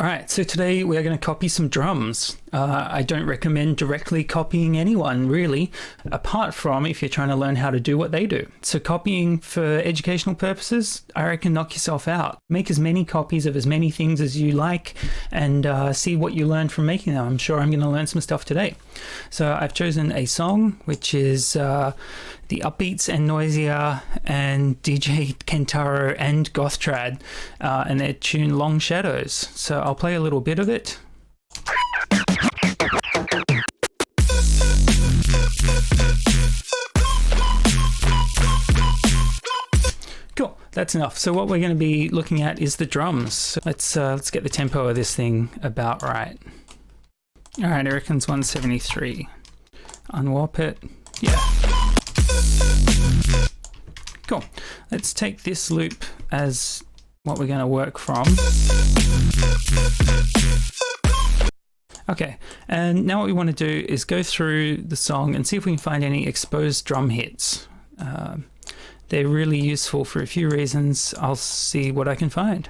Alright, so today we are going to copy some drums. I don't recommend directly copying anyone, really, apart from if you're trying to learn how to do what they do. So copying for educational purposes, I reckon knock yourself out. Make as many copies of as many things as you like and see what you learn from making them. I'm sure I'm going to learn some stuff today. So I've chosen a song, which is The Upbeats and Noisia and DJ Kentaro and Gothtrad, and their tune Long Shadows. So I'll play a little bit of it. Cool, that's enough. So what we're going to be looking at is the drums. So let's get the tempo of this thing about right. All right, I reckon it's 173. Unwarp it. Yeah. Cool. Let's take this loop as what we're going to work from. Okay, and now what we want to do is go through the song and see if we can find any exposed drum hits. They're really useful for a few reasons. I'll see what I can find.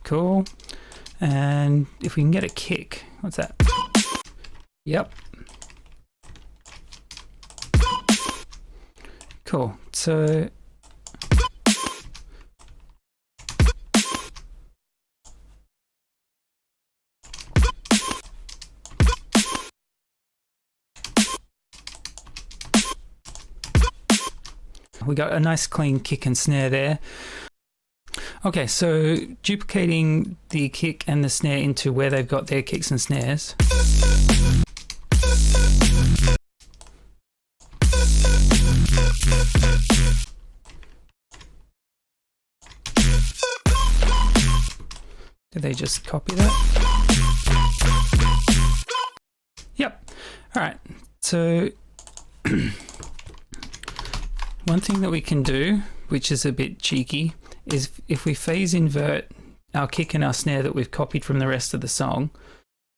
Cool. And if we can get a kick, what's that? Yep. Cool. So we got a nice clean kick and snare there. Okay, so duplicating the kick and the snare into where they've got their kicks and snares. Did they just copy that? Yep. All right, so one thing that we can do, which is a bit cheeky, is if we phase invert our kick and our snare that we've copied from the rest of the song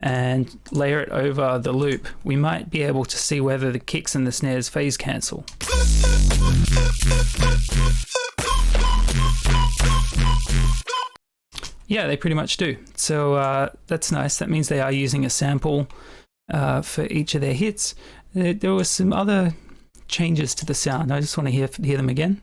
and layer it over the loop, we might be able to see whether the kicks and the snares phase cancel. Yeah, they pretty much do. So that's nice. That means they are using a sample for each of their hits. There were some other changes to the sound. I just want to hear them again.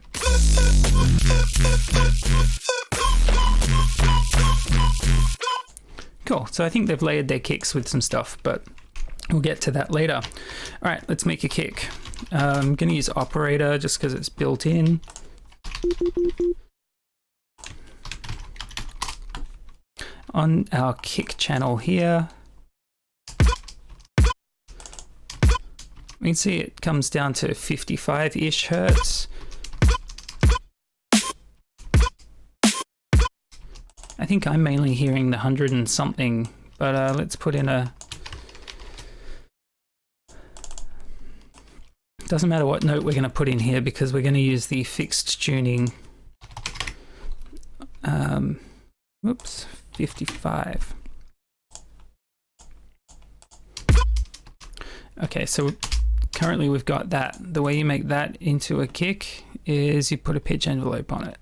Cool. So I think they've layered their kicks with some stuff, but we'll get to that later. All right, let's make a kick. I'm going to use operator just because it's built in. On our kick channel here, we can see it comes down to 55-ish hertz. I think I'm mainly hearing the 100 and something, but let's put in a... Doesn't matter what note we're going to put in here because we're going to use the fixed tuning. Whoops, 55. Okay, so currently we've got that. The way you make that into a kick is you put a pitch envelope on it.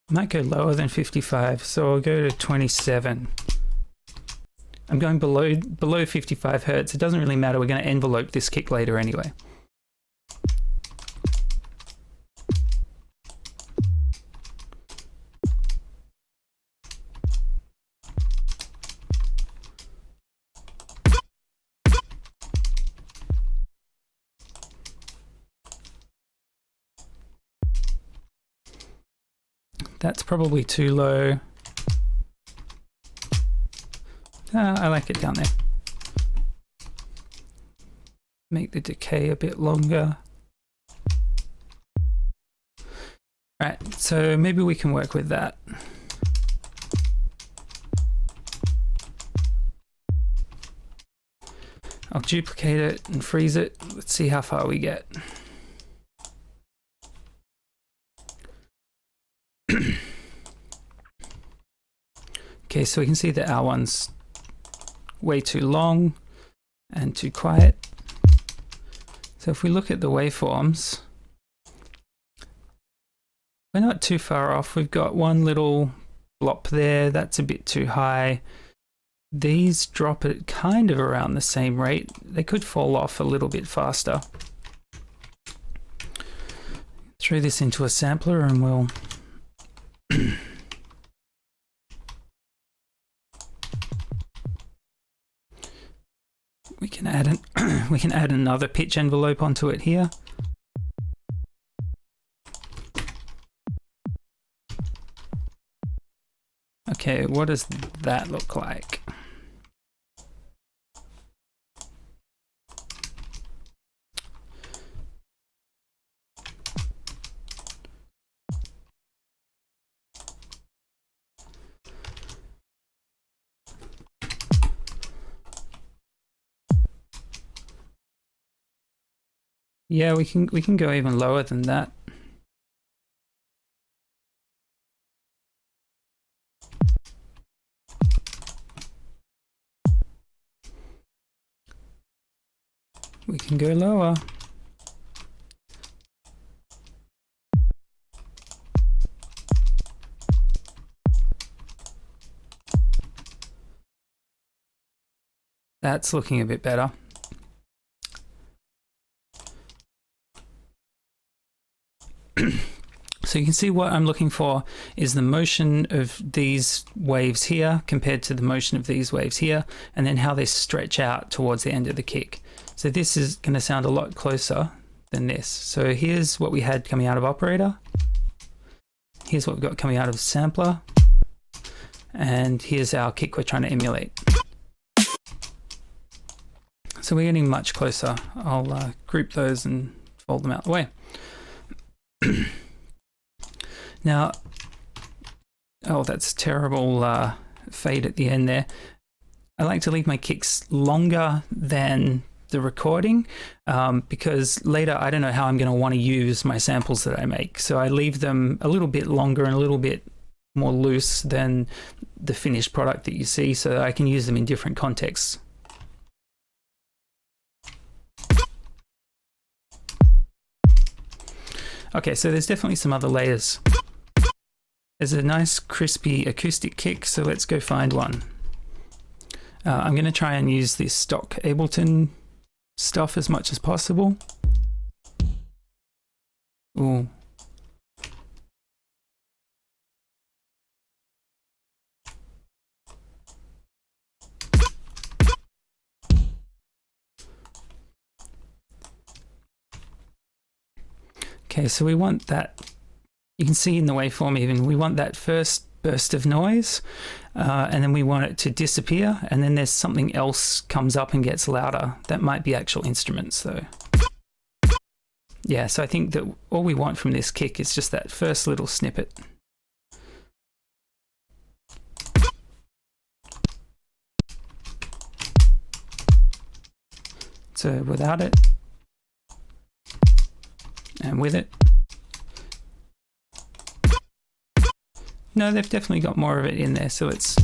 Might go lower than 55, so I'll go to 27. I'm going below 55 hertz. It doesn't really matter. We're going to envelope this kick later anyway. That's probably too low. I like it down there. Make the decay a bit longer. Right, so maybe we can work with that. I'll duplicate it and freeze it. Let's see how far we get. Okay, so we can see that our one's way too long and too quiet. So if we look at the waveforms, we're not too far off. We've got one little blop there, that's a bit too high. These drop at kind of around the same rate. They could fall off a little bit faster. Throw this into a sampler and we'll we can add another pitch envelope onto it here. Okay, what does that look like? Yeah, we can go even lower than that. We can go lower. That's looking a bit better. So you can see what I'm looking for is the motion of these waves here compared to the motion of these waves here, and then how they stretch out towards the end of the kick. So this is going to sound a lot closer than this. So here's what we had coming out of operator. Here's what we've got coming out of sampler. And here's our kick we're trying to emulate. So we're getting much closer. I'll group those and fold them out the way. Now, oh, that's terrible fade at the end there. I like to leave my kicks longer than the recording because later I don't know how I'm going to want to use my samples that I make. So I leave them a little bit longer and a little bit more loose than the finished product that you see, so I can use them in different contexts. Okay, so there's definitely some other layers. There's a nice crispy acoustic kick, so let's go find one. I'm going to try and use this stock Ableton stuff as much as possible. Ooh. Okay, so we want that. You can see in the waveform even, we want that first burst of noise, and then we want it to disappear, and then there's something else comes up and gets louder. That might be actual instruments though. Yeah, so I think that all we want from this kick is just that first little snippet. So without it, and with it. No, they've definitely got more of it in there, so it's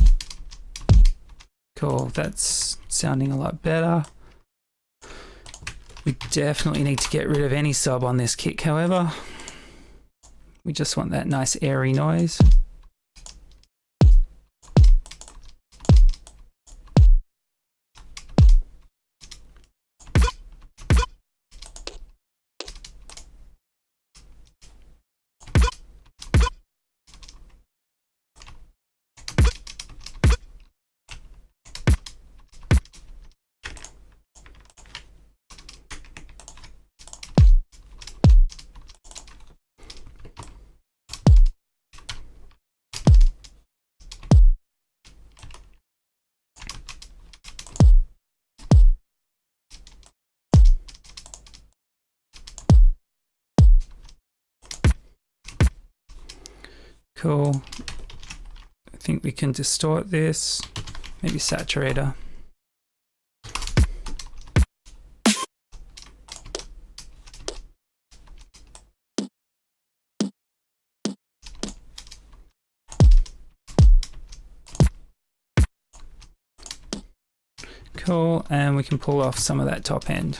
cool. That's sounding a lot better. We definitely need to get rid of any sub on this kick, however. We just want that nice airy noise. Cool. I think we can distort this, maybe saturator. Cool, and we can pull off some of that top end.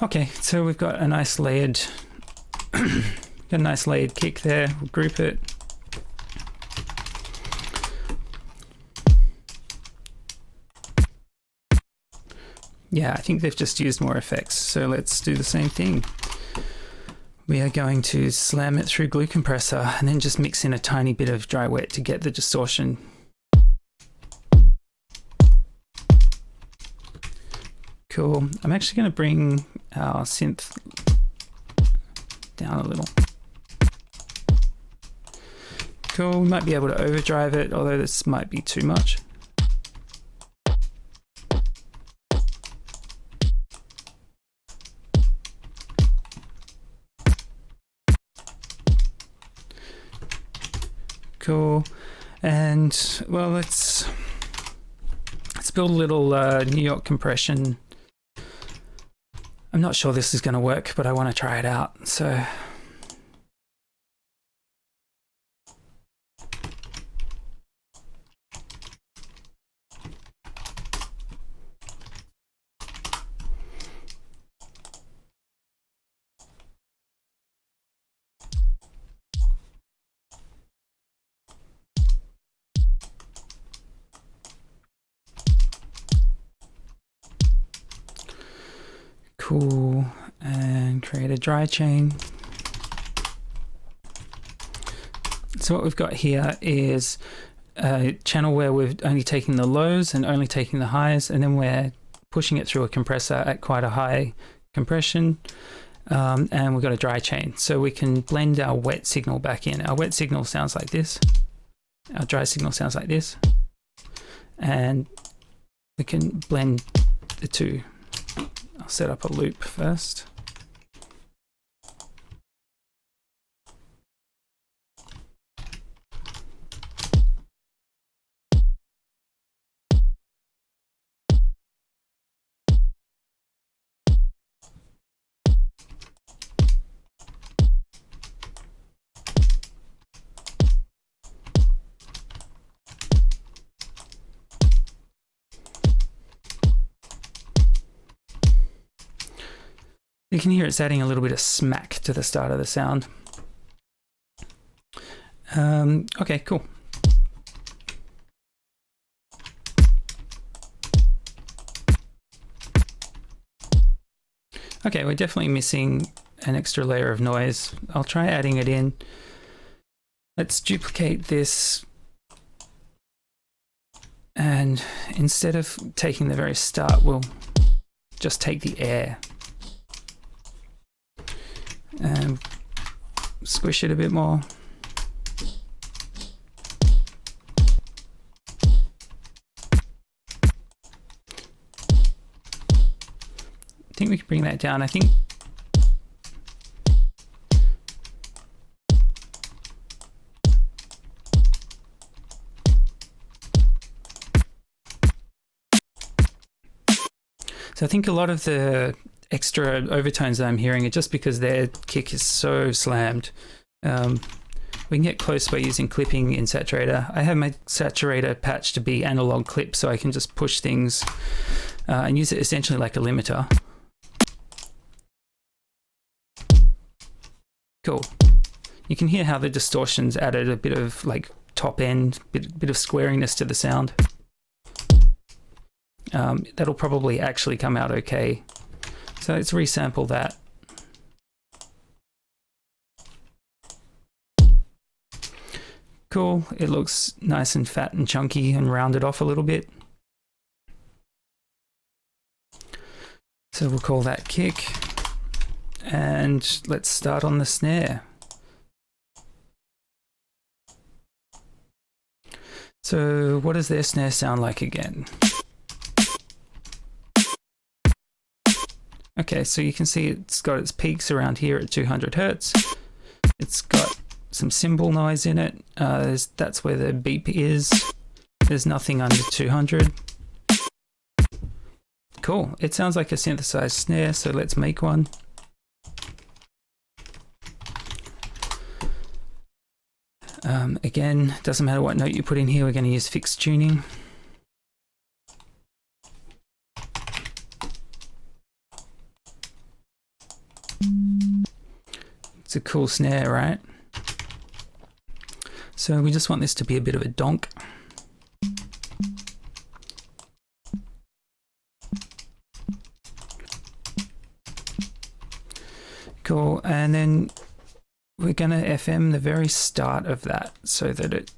Okay, so we've got a nice layered, kick there. We'll group it. Yeah, I think they've just used more effects, so let's do the same thing. We are going to slam it through glue compressor and then just mix in a tiny bit of dry wet to get the distortion. Cool. I'm actually going to bring our synth down a little. Cool. We might be able to overdrive it, although this might be too much. Cool. And well, let's build a little New York compression. I'm not sure this is going to work, but I want to try it out. So cool, and create a dry chain. So what we've got here is a channel where we're only taking the lows and only taking the highs, and then we're pushing it through a compressor at quite a high compression, and we've got a dry chain. So we can blend our wet signal back in. Our wet signal sounds like this. Our dry signal sounds like this. And we can blend the two. I'll set up a loop first. You can hear it's adding a little bit of smack to the start of the sound. Okay, cool. Okay, we're definitely missing an extra layer of noise. I'll try adding it in. Let's duplicate this. And instead of taking the very start, we'll just take the air. And squish it a bit more. I think we can bring that down. I think so. I think a lot of the extra overtones that I'm hearing are just because their kick is so slammed. We can get close by using clipping in Saturator. I have my Saturator patch to be analog clip, so I can just push things and use it essentially like a limiter. Cool. You can hear how the distortions added a bit of like top end, bit of squariness to the sound. That'll probably actually come out okay. So let's resample that. Cool, it looks nice and fat and chunky and rounded off a little bit. So we'll call that kick. And let's start on the snare. So what does their snare sound like again? Okay, so you can see it's got its peaks around here at 200 Hertz. It's got some cymbal noise in it. That's where the beep is. There's nothing under 200. Cool. cool. It sounds like a synthesized snare, so let's make one. Again, doesn't matter what note you put in here, we're going to use fixed tuning. It's a cool snare, right? So we just want this to be a bit of a donk. Cool, and then we're going to FM the very start of that so that it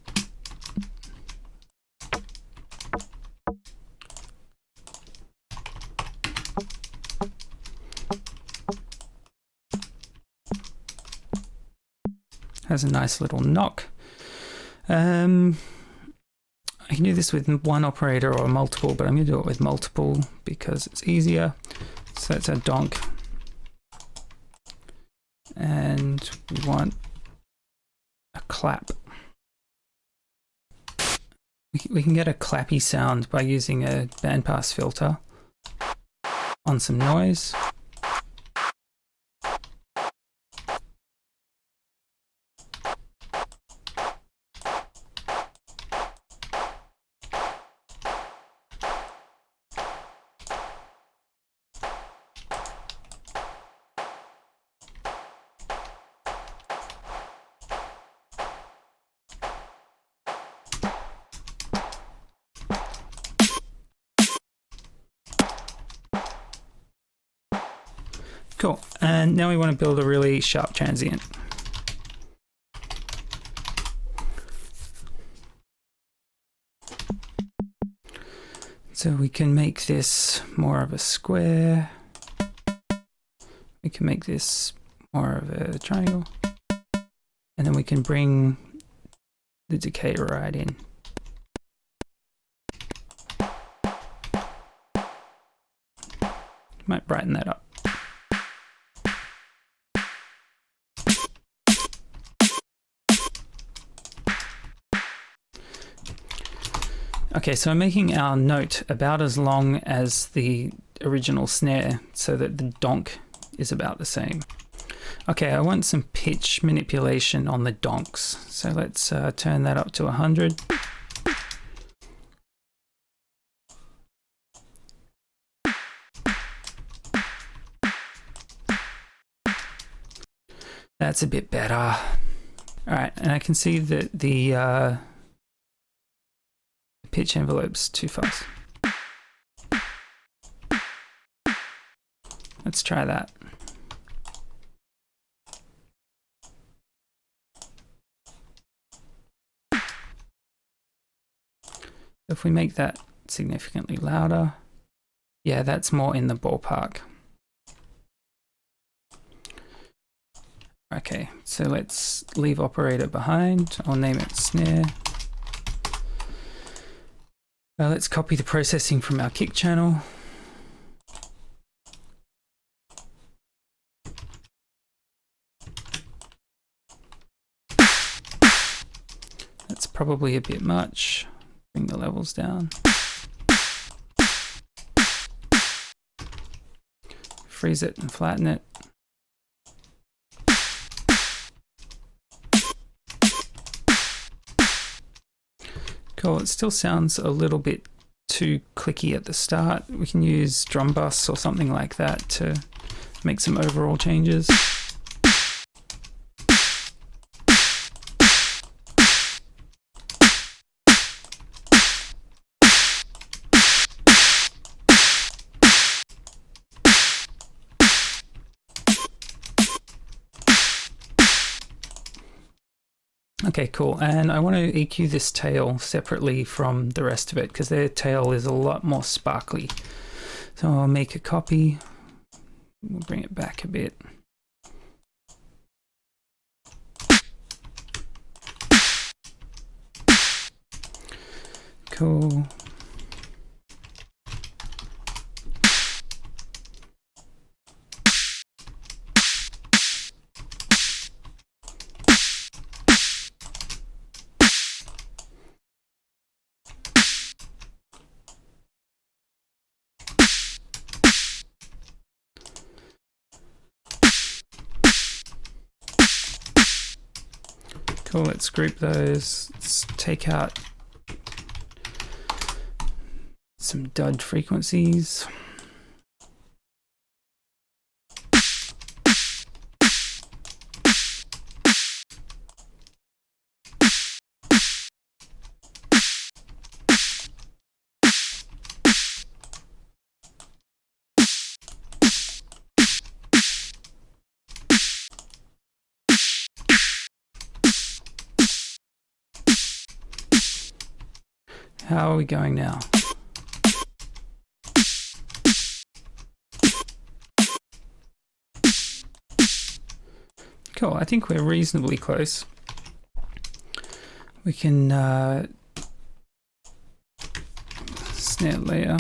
has a nice little knock. I can do this with one operator or multiple, but I'm going to do it with multiple because it's easier. So that's a donk. And we want a clap. We can get a clappy sound by using a bandpass filter on some noise. Cool, and now we want to build a really sharp transient. So we can make this more of a square. We can make this more of a triangle. And then we can bring the decay right in. Might brighten that up. Okay, so I'm making our note about as long as the original snare so that the donk is about the same. Okay, I want some pitch manipulation on the donks. So let's turn that up to 100. That's a bit better. All right, and I can see that the pitch envelope's too fast. Let's try that. If we make that significantly louder, yeah, that's more in the ballpark. Okay, so let's leave operator behind. I'll name it snare. Let's copy the processing from our kick channel. That's probably a bit much. Bring the levels down. Freeze it and flatten it. Cool, it still sounds a little bit too clicky at the start. We can use drum bus or something like that to make some overall changes. Okay, cool. And I want to EQ this tail separately from the rest of it because their tail is a lot more sparkly. So I'll make a copy. We'll bring it back a bit. Cool. Cool, let's group those. Let's take out some dud frequencies. How are we going now? Cool, I think we're reasonably close. We can snare layer.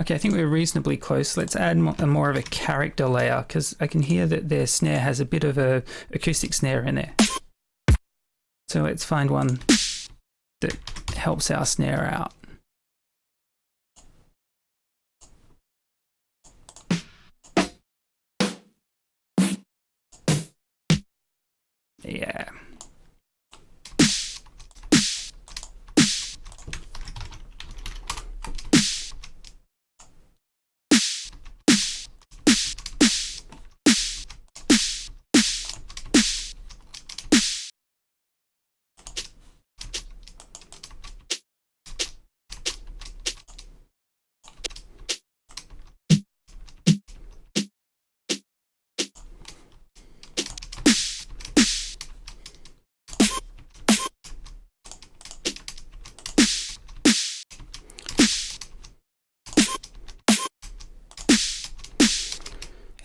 Okay, I think we're reasonably close. Let's add more of a character layer, because I can hear that their snare has a bit of a acoustic snare in there. So let's find one that helps our snare out. Yeah.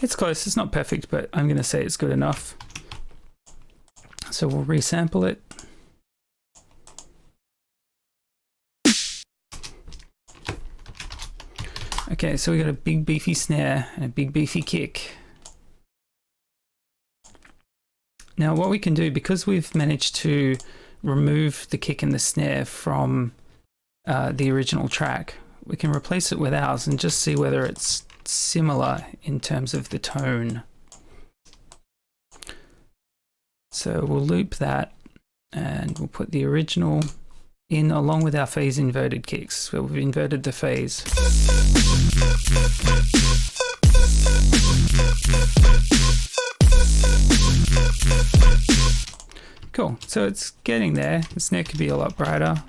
It's close, it's not perfect, but I'm going to say it's good enough. So we'll resample it. Okay, so we got a big beefy snare and a big beefy kick. Now what we can do, because we've managed to remove the kick and the snare from the original track, we can replace it with ours and just see whether it's similar in terms of the tone. So we'll loop that and we'll put the original in along with our phase inverted kicks. So we've inverted the phase. Cool, so it's getting there. The snare could be a lot brighter.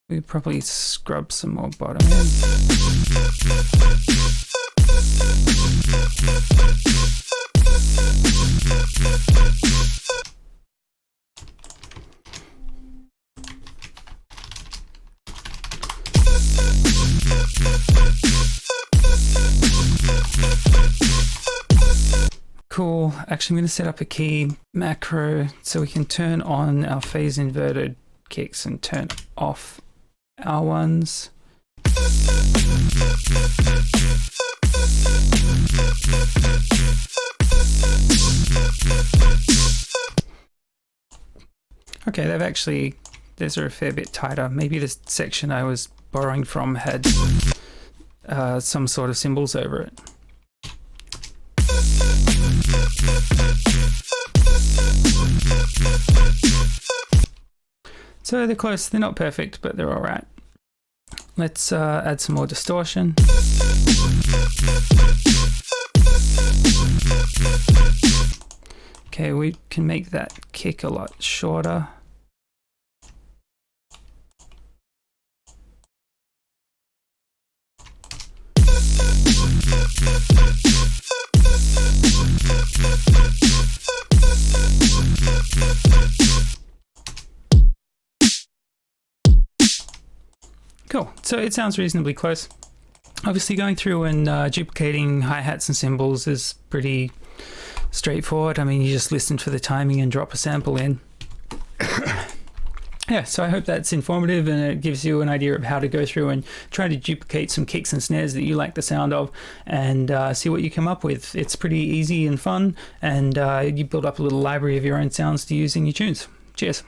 We could probably scrub some more bottom end. Cool. Actually, I'm going to set up a key macro so we can turn on our phase inverted kicks and turn off our ones. Okay, those are a fair bit tighter. Maybe this section I was borrowing from had some sort of cymbals over it. So they're close, they're not perfect, but they're all right. Let's add some more distortion. Okay, we can make that kick a lot shorter. Cool, so it sounds reasonably close. Obviously going through and duplicating hi-hats and cymbals is pretty straightforward. I mean, you just listen for the timing and drop a sample in. Yeah, so I hope that's informative and it gives you an idea of how to go through and try to duplicate some kicks and snares that you like the sound of and see what you come up with. It's pretty easy and fun, and you build up a little library of your own sounds to use in your tunes. Cheers.